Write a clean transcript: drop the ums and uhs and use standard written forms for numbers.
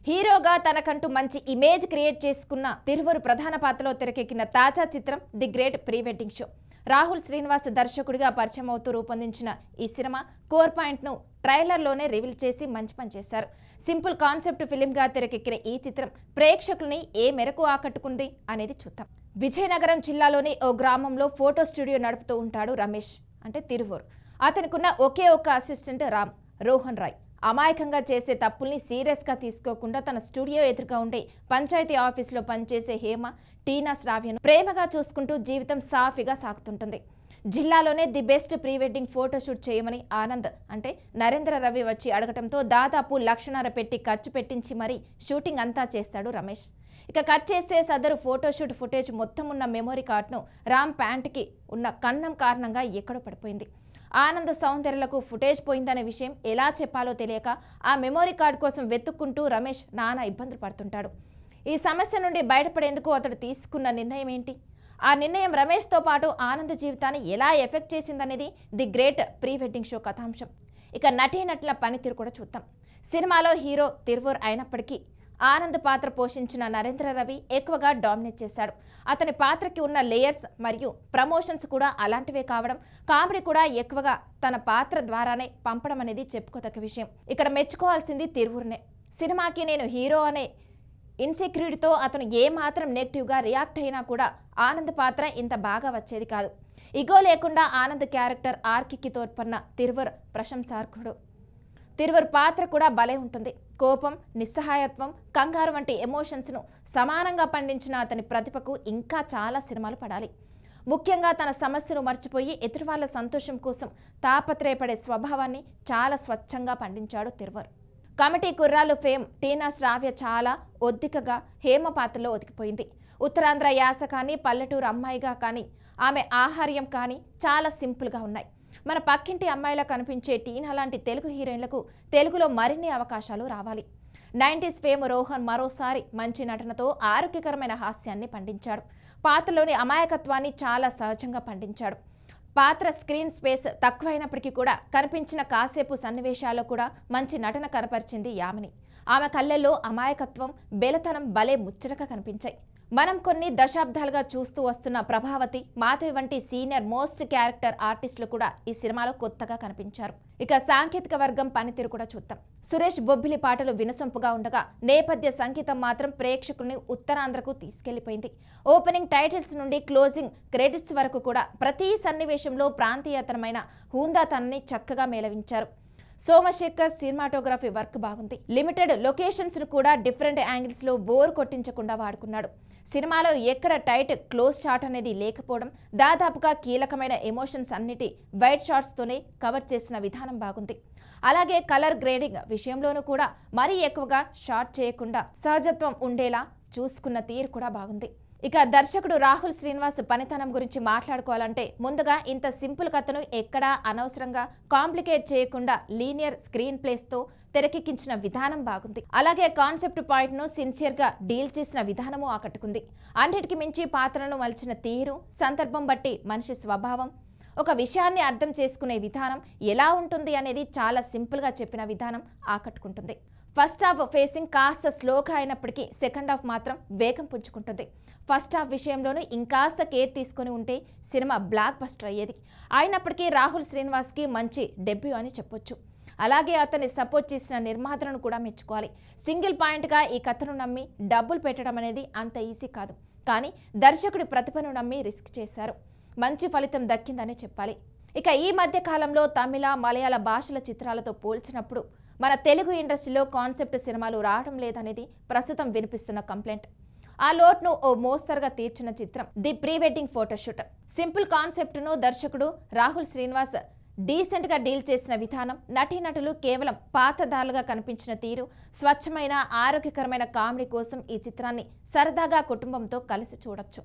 హీరోగా తనకంటూ మంచి ఇమేజ్ క్రియేట్ చేసుకున్న తిరువూరు ప్రధాన పాత్రలో తెరకెక్కిన తాజా చిత్రం the great pre wedding show. Rahul Srinivas దర్శకుడిగా పరిచయం అవుతూ రూపొందించిన ఈ సినిమా కోర్ పాయింట్ ను ట్రైలర్లోనే రివీల్ చేసి మంచి పని చేశారు. సింపుల్ కాన్సెప్ట్ ఫిలింగా తెరకెక్కిన ఈ చిత్రం ప్రేక్షకుల్ని ఏ మేరకు ఆకట్టుకుంది అనేది చూద్దాం. విజయనగరం జిల్లాలోని ఓ గ్రామంలో ఫోటో స్టూడియో నడుపుతూ ఉంటాడు రమేష్, అంటే తిరువూరు. అతనికున్న ఒకే ఒక్క అసిస్టెంట్ రోహన్ రాయ్. అమాయకంగా చేసే తప్పుల్ని సీరియస్గా తీసుకోకుండా తన స్టూడియో ఎదురుగా ఉండే పంచాయతీ ఆఫీసులో పనిచేసే హేమ, టీనా శ్రావ్యను ప్రేమగా చూసుకుంటూ జీవితం సాఫీగా సాగుతుంటుంది. జిల్లాలోనే the best pre wedding photoshoot చేయమని ఆనంద్, అంటే నరేంద్ర రవి వచ్చి అడగటంతో దాదాపు 1,00,000 పెట్టి ఖర్చు పెట్టించి మరీ షూటింగ్ అంతా చేస్తాడు రమేష్. ఇక కట్ చేసే సదరు ఫోటోషూట్ ఫుటేజ్ మొత్తం ఉన్న మెమొరీ కార్డును రామ్ ప్యాంట్కి ఉన్న కన్నం కారణంగా ఎక్కడో పడిపోయింది. ఆనంద్ సౌందర్యలకు ఫుటేజ్ పోయిందనే విషయం ఎలా చెప్పాలో తెలియక ఆ మెమొరీ కార్డు కోసం వెతుక్కుంటూ రమేష్ నానా ఇబ్బందులు పడుతుంటాడు. ఈ సమస్య నుండి బయటపడేందుకు అతడు తీసుకున్న నిర్ణయం ఏంటి? ఆ నిర్ణయం రమేష్తో పాటు ఆనంద్ జీవితాన్ని ఎలా ఎఫెక్ట్ చేసిందనేది the great pre wedding show కథాంశం. ఇక నటీనటుల పనితీరు కూడా చూద్దాం. సినిమాలో హీరో తిరువూర్ అయినప్పటికీ ఆనంద్ పాత్ర పోషించిన నరేంద్ర రవి ఎక్కువగా డామినేట్ చేశాడు. అతని పాత్రకి ఉన్న లేయర్స్ మరియు ప్రమోషన్స్ కూడా అలాంటివే కావడం, కామెడీ కూడా ఎక్కువగా తన పాత్ర ద్వారానే పంపడం అనేది చెప్పుకోదగ్గ విషయం. ఇక్కడ మెచ్చుకోవాల్సింది తిరువూర్నే. సినిమాకి నేను హీరో అనే ఇన్సెక్యూరిటీతో అతను ఏమాత్రం నెగిటివ్గా రియాక్ట్ అయినా కూడా ఆనంద్ పాత్ర ఇంత బాగా వచ్చేది కాదు. ఇగో లేకుండా ఆనంద్ క్యారెక్టర్ ఆర్కికి తోడ్పడిన తిరువూర్ ప్రశంసార్హుడు. తిరువూర్ పాత్ర కూడా భలే ఉంటుంది. కోపం, నిస్సహాయత్వం, కంగారు వంటి ఎమోషన్స్ను సమానంగా పండించిన అతని ప్రతిభకు ఇంకా చాలా సినిమాలు పడాలి. ముఖ్యంగా తన సమస్యను మర్చిపోయి ఎదుటివాళ్ల సంతోషం కోసం తాపత్రయపడే స్వభావాన్ని చాలా స్వచ్ఛంగా పండించాడు తిరువూర్. కమిటీ కుర్రాళ్ళు ఫేమ్ టీనా శ్రావ్య చాలా ఒద్దికగా హేమ పాత్రలో ఒదిగిపోయింది. ఉత్తరాంధ్ర యాస కానీ, పల్లెటూరు అమ్మాయిగా కానీ, ఆమె ఆహార్యం కానీ చాలా సింపుల్గా ఉన్నాయి. మన పక్కింటి అమ్మాయిలా కనిపించే టీనా లాంటి తెలుగు హీరోయిన్లకు తెలుగులో మరిన్ని అవకాశాలు రావాలి. 90s ఫేమ్ రోహన్ మరోసారి మంచి నటనతో ఆరోగ్యకరమైన హాస్యాన్ని పండించాడు. పాత్రలోని అమాయకత్వాన్ని చాలా సహజంగా పండించాడు. పాత్ర స్క్రీన్ స్పేస్ తక్కువైనప్పటికీ కూడా కనిపించిన కాసేపు సన్నివేశాల్లో కూడా మంచి నటన కనపరిచింది యామిని. ఆమె కళ్ళల్లో అమాయకత్వం, బెలతనం భలే ముచ్చటగా కనిపించాయి. మనం కొన్ని దశాబ్దాలుగా చూస్తూ వస్తున్న ప్రభావతి, మాధవి వంటి సీనియర్ మోస్ట్ క్యారెక్టర్ ఆర్టిస్టులు కూడా ఈ సినిమాలో కొత్తగా కనిపించారు. ఇక సాంకేతిక వర్గం పనితీరు కూడా చూద్దాం. సురేష్ బొబ్బిలి పాటలు వినసొంపుగా ఉండగా నేపథ్య సంగీతం మాత్రం ప్రేక్షకుల్ని ఉత్తరాంధ్రకు తీసుకెళ్లిపోయింది. ఓపెనింగ్ టైటిల్స్ నుండి క్లోజింగ్ క్రెడిట్స్ వరకు కూడా ప్రతి సన్నివేశంలో ప్రాంతీయతనమైన హూందాతనాన్ని చక్కగా మేళవించారు. సోమశేఖర్ సినిమాటోగ్రఫీ వర్క్ బాగుంది. లిమిటెడ్ లొకేషన్స్ ను కూడా డిఫరెంట్ యాంగిల్స్ లో బోర్ కొట్టించకుండా వాడుకున్నాడు. సినిమాలో ఎక్కడ టైట్ క్లోజ్ షాట్ అనేది లేకపోవడం, దాదాపుగా కీలకమైన ఎమోషన్స్ అన్నిటి వైట్ షాట్స్ తోనే కవర్ చేసిన విధానం బాగుంది. అలాగే కలర్ గ్రేడింగ్ విషయంలోనూ కూడా మరీ ఎక్కువగా షాట్ చేయకుండా సహజత్వం ఉండేలా చూసుకున్న తీరు కూడా బాగుంది. ఇక దర్శకుడు రాహుల్ శ్రీనివాస్ పనితనం గురించి మాట్లాడుకోవాలంటే ముందుగా ఇంత సింపుల్ కథను ఎక్కడా అనవసరంగా కాంప్లికేట్ చేయకుండా లీనియర్ స్క్రీన్ ప్లేస్తో తెరకెక్కించిన విధానం బాగుంది. అలాగే కాన్సెప్ట్ పాయింట్ ను సిన్సియర్ గా డీల్ చేసిన విధానము ఆకట్టుకుంది. అన్నిటికి మించి పాత్రను మలిచిన తీరు, సందర్భం బట్టి మనిషి స్వభావం, ఒక విషయాన్ని అర్థం చేసుకునే విధానం ఎలా ఉంటుంది అనేది చాలా సింపుల్ గా చెప్పిన విధానం ఆకట్టుకుంటుంది. ఫస్ట్ హాఫ్ ఫేసింగ్ కాస్త స్లోగా అయినప్పటికీ సెకండ్ హాఫ్ మాత్రం వేగం పుంజుకుంటుంది. ఫస్ట్ హాఫ్ విషయంలోనూ ఇంకాస్త కేర్ తీసుకుని ఉంటే సినిమా బ్లాక్ బస్టర్ అయ్యేది. అయినప్పటికీ రాహుల్ శ్రీనివాస్కి మంచి డెబ్యూ అని చెప్పొచ్చు. అలాగే అతన్ని సపోర్ట్ చేసిన నిర్మాతలను కూడా మెచ్చుకోవాలి. సింగిల్ పాయింట్గా ఈ కథను నమ్మి డబ్బులు పెట్టడం అనేది అంత ఈజీ కాదు. కానీ దర్శకుడి ప్రతిభను నమ్మి రిస్క్ చేశారు. మంచి ఫలితం దక్కిందని చెప్పాలి. ఇక ఈ మధ్య కాలంలో తమిళ, మలయాళ భాషల చిత్రాలతో పోల్చినప్పుడు మన తెలుగు ఇండస్ట్రీలో కాన్సెప్ట్ సినిమాలు రావడం లేదనేది ప్రస్తుతం వినిపిస్తున్న కంప్లైంట్. ఆ లోట్ను ఓ మోస్తరుగా తీర్చిన చిత్రం the pre wedding photoshoot. Simple కాన్సెప్ట్ను దర్శకుడు రాహుల్ శ్రీనివాస్ డీసెంట్గా డీల్ చేసిన విధానం, నటీనటులు కేవలం పాత్రధారులుగా కనిపించిన తీరు, స్వచ్ఛమైన ఆరోగ్యకరమైన కామెడీ కోసం ఈ చిత్రాన్ని సరదాగా కుటుంబంతో కలిసి చూడొచ్చు.